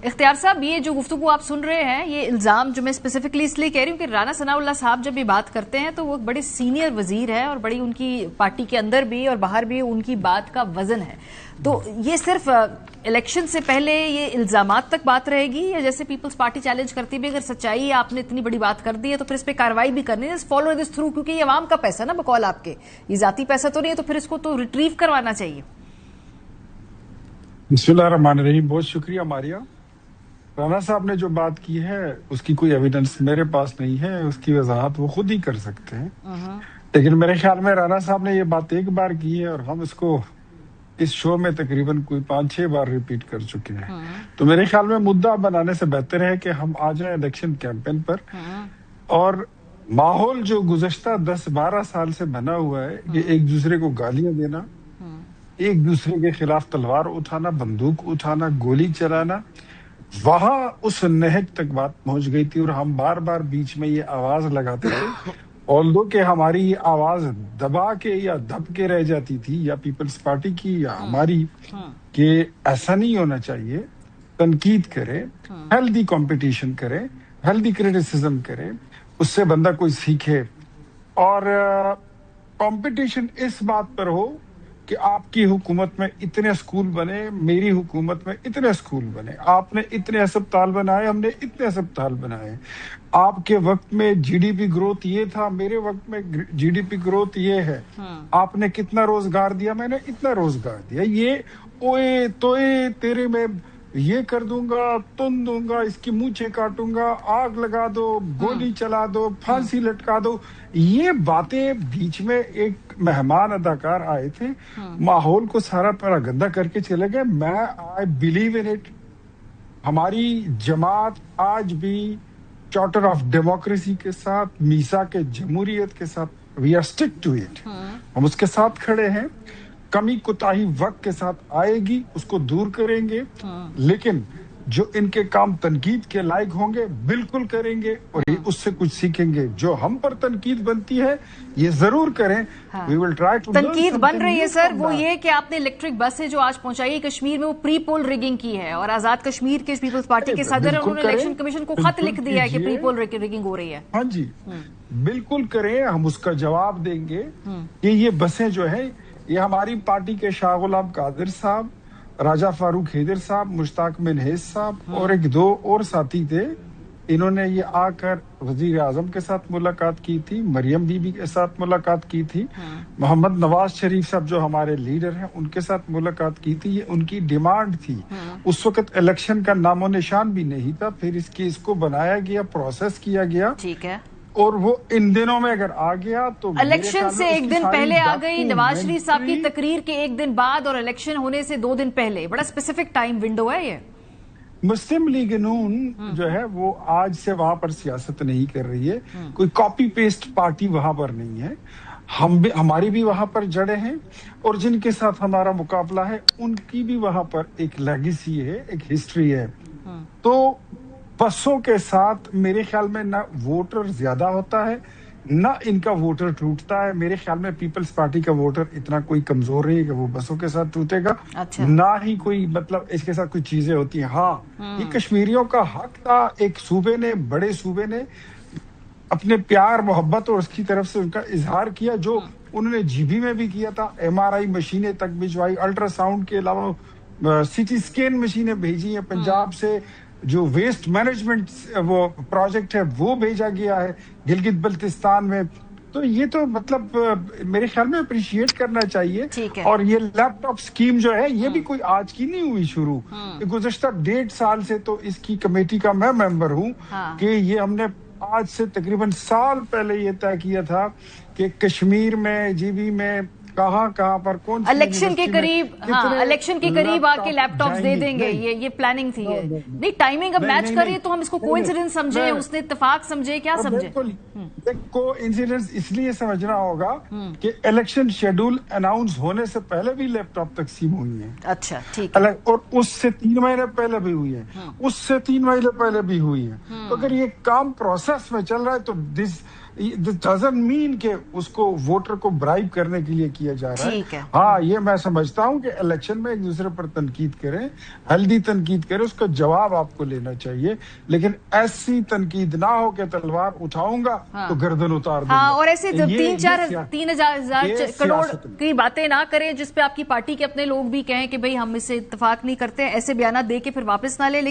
اختیار صاحب، یہ جو گفتگو آپ سن رہے ہیں، یہ الزام جو میں اسپیسیفکلی اس لیے کہہ رہی ہوں کہ رانا ثناء اللہ صاحب جب یہ بات کرتے ہیں تو وہ بڑے سینئر وزیر ہے اور بڑی ان کی پارٹی کے اندر بھی اور باہر بھی ان کی بات کا وزن ہے. تو یہ صرف الیکشن سے پہلے یہ الزامات تک بات رہے گی، یا جیسے پیپلز پارٹی چیلنج کرتی بھی اگر سچائی آپ نے اتنی بڑی بات کر دی ہے تو پھر اس پہ کارروائی بھی کرنی ہے، فالو دس تھرو، کیونکہ یہ عوام کا پیسہ نا بقول آپ کے، یہ ذاتی پیسہ تو نہیں ہے، تو پھر اس کو تو ریٹریو کروانا چاہیے. بسم اللہ الرحمن الرحیم. بہت شکریہ ماریا. رانا صاحب نے جو بات کی ہے اس کی کوئی ایویڈنس میرے پاس نہیں ہے، اس کی وضاحت وہ خود ہی کر سکتے ہیں. لیکن میرے خیال میں رانا صاحب نے یہ بات ایک بار کی ہے اور ہم اس کو اس شو میں تقریباً کوئی 5-6 بار ریپیٹ کر چکے ہیں. تو میرے خیال میں مدعا بنانے سے بہتر ہے کہ ہم آ جائیں الیکشن کیمپین پر. اور ماحول جو گزشتہ 10-12 سال سے بنا ہوا ہے، یہ ایک دوسرے کو گالیاں دینا، ایک دوسرے کے خلاف تلوار اٹھانا، بندوق اٹھانا، گولی چلانا، وہاں اس نہج تک بات پہنچ گئی تھی. اور ہم بار بار بیچ میں یہ آواز لگاتے تھے، آلدو کہ ہماری یہ آواز دبا کے یا دب کے رہ جاتی تھی، یا پیپلز پارٹی کی یا ہماری، کہ ایسا نہیں ہونا چاہیے. تنقید کرے، ہیلدی کمپٹیشن کرے، ہیلدی کریٹیسزم کرے، اس سے بندہ کوئی سیکھے. اور کمپٹیشن اس بات پر ہو کہ آپ کی حکومت میں اتنے اسکول بنے، میری حکومت میں اتنے اسکول بنے، آپ نے اتنے اسپتال بنائے، ہم نے اتنے اسپتال بنائے، آپ کے وقت میں جی ڈی پی گروتھ یہ تھا، میرے وقت میں جی ڈی پی گروتھ یہ ہے، آپ نے کتنا روزگار دیا، میں نے اتنا روزگار دیا. یہ اوئے توئے تیرے میں یہ کر دوں گا، تن دوں گا، اس کی مونچھیں کاٹوں گا، آگ لگا دو، گولی چلا دو، پھانسی لٹکا دو، یہ باتیں بیچ میں ایک مہمان اداکار آئے تھے، ماحول کو سارا پورا گندا کر کے چلے گئے. میں آئی بلیو ان اٹ. ہماری جماعت آج بھی چارٹر آف ڈیموکریسی کے ساتھ، میثاق جمہوریت کے ساتھ، we are stick to it. ہم اس کے ساتھ کھڑے ہیں. کمی کوتاہی وقت کے ساتھ آئے گی، اس کو دور کریں گے، لیکن جو ان کے کام تنقید کے لائق ہوں گے بالکل کریں گے اور اس سے کچھ سیکھیں گے. جو ہم پر تنقید بنتی ہے یہ ضرور کریں. We will try to learn تنقید بن something رہی ہے new سر، from وہ that. یہ کہ آپ نے الیکٹرک بسیں جو آج پہنچائی کشمیر میں، وہ پری پول ریگنگ کی ہے، اور آزاد کشمیر کے پیپلز پارٹی کے صدر ہیں، انہوں نے الیکشن کمیشن کو خط لکھ دیا ہے کہ پری پول ریگنگ ہو رہی ہے. ہاں جی بالکل کریں، ہم اس کا جواب دیں گے کہ یہ بسیں جو ہے، یہ ہماری پارٹی کے شاہ غلام قادر صاحب، راجہ فاروق حیدر صاحب، مشتاق منہیز صاحب اور ایک دو اور ساتھی تھے. انہوں نے یہ آ کر وزیر اعظم کے ساتھ ملاقات کی تھی، مریم بی بی کے ساتھ ملاقات کی تھی، محمد نواز شریف صاحب جو ہمارے لیڈر ہیں ان کے ساتھ ملاقات کی تھی. یہ ان کی ڈیمانڈ تھی. اس وقت الیکشن کا نام و نشان بھی نہیں تھا. پھر اس کو بنایا گیا، پروسیس کیا گیا، ٹھیک ہے، اور وہ ان دنوں میں اگر آ گیا تو الیکشن سے ایک دن پہلے آ گئی، نواز شریف صاحب کی تقریر کے ایک دن بعد اور الیکشن ہونے سے 2 دن پہلے. بڑا اسپیسیفک ٹائم ونڈو ہے یہ. مسلم لیگ نون جو ہے وہ آج سے وہاں پر سیاست نہیں کر رہی ہے. کوئی کاپی پیسٹ پارٹی وہاں پر نہیں ہے. ہماری بھی وہاں پر جڑیں ہیں، اور جن کے ساتھ ہمارا مقابلہ ہے ان کی بھی وہاں پر ایک لیگیسی ہے، ایک ہسٹری ہے. تو بسوں کے ساتھ میرے خیال میں نہ ووٹر زیادہ ہوتا ہے نہ ان کا ووٹر ٹوٹتا ہے. میرے خیال میں پیپلز پارٹی کا ووٹر اتنا کوئی کمزور نہیں ہے کہ وہ بسوں کے ساتھ ٹوٹے گا. نہ ہی کوئی مطلب اس کے ساتھ کوئی چیزیں ہوتی ہیں. ہاں یہ کشمیریوں کا حق تھا. ایک صوبے نے، بڑے صوبے نے اپنے پیار محبت اور اس کی طرف سے ان کا اظہار کیا، جو انہوں نے جی بی میں بھی کیا تھا. ایم آر آئی مشینیں تک بھجوائی، الٹرا ساؤنڈ کے علاوہ سی ٹی اسکین مشینیں بھیجی ہیں. پنجاب سے جو ویسٹ مینجمنٹ وہ پروجیکٹ ہے وہ بھیجا گیا ہے گلگت بلتستان میں. تو یہ تو مطلب میرے خیال میں اپریشیٹ کرنا چاہیے. اور یہ لیپ ٹاپ اسکیم جو ہے یہ بھی کوئی آج کی نہیں ہوئی شروع. گزشتہ 1.5 سال سے تو اس کی کمیٹی کا میں ممبر ہوں کہ یہ ہم نے آج سے تقریباً سال پہلے یہ طے کیا تھا کہ کشمیر میں، جی بی میں، کہاں پر کون سی الیکشن کے قریب، الیکشن کے قریب آ کے لیپ ٹاپس دے دیں گے. یہ پلاننگ تھی. نہیں ٹائمنگ اب میچ کریے تو ہم اس کو کوئنسیڈنس سمجھیں، اس نے اتفاق سمجھے، کیا سمجھے؟ کو انسیڈنس اس لیے سمجھنا ہوگا کہ الیکشن شیڈول اناؤنس ہونے سے پہلے بھی لیپ ٹاپ تقسیم ہوئی ہیں. اچھا ٹھیک ہے. اور اس سے 3 مہینے پہلے بھی ہوئی ہیں، اس سے 3 مہینے پہلے بھی ہوئی ہیں. تو اگر یہ کام پروسیس میں چل رہا ہے تو دس ڈزنٹ مین کہ اس کو ووٹر کو برائب کرنے کے لیے کیا کیا جا رہا ٹھیک ہے۔ ہاں یہ میں سمجھتا ہوں کہ الیکشن میں ایک دوسرے پر تنقید کریں، ہلدی تنقید کریں، اس کا جواب آپ کو لینا چاہیے، لیکن ایسی تنقید نہ ہو کہ تلوار اٹھاؤں گا تو گردن اتار دوں گا۔ ہاں، اور ایسے 3,000 کروڑ کی باتیں نہ کریں جس پہ آپ کی پارٹی کے اپنے لوگ بھی کہیں کہ بھئی ہم اس سے اتفاق نہیں کرتے، ایسے بیانات دے کے پھر واپس نہ لے۔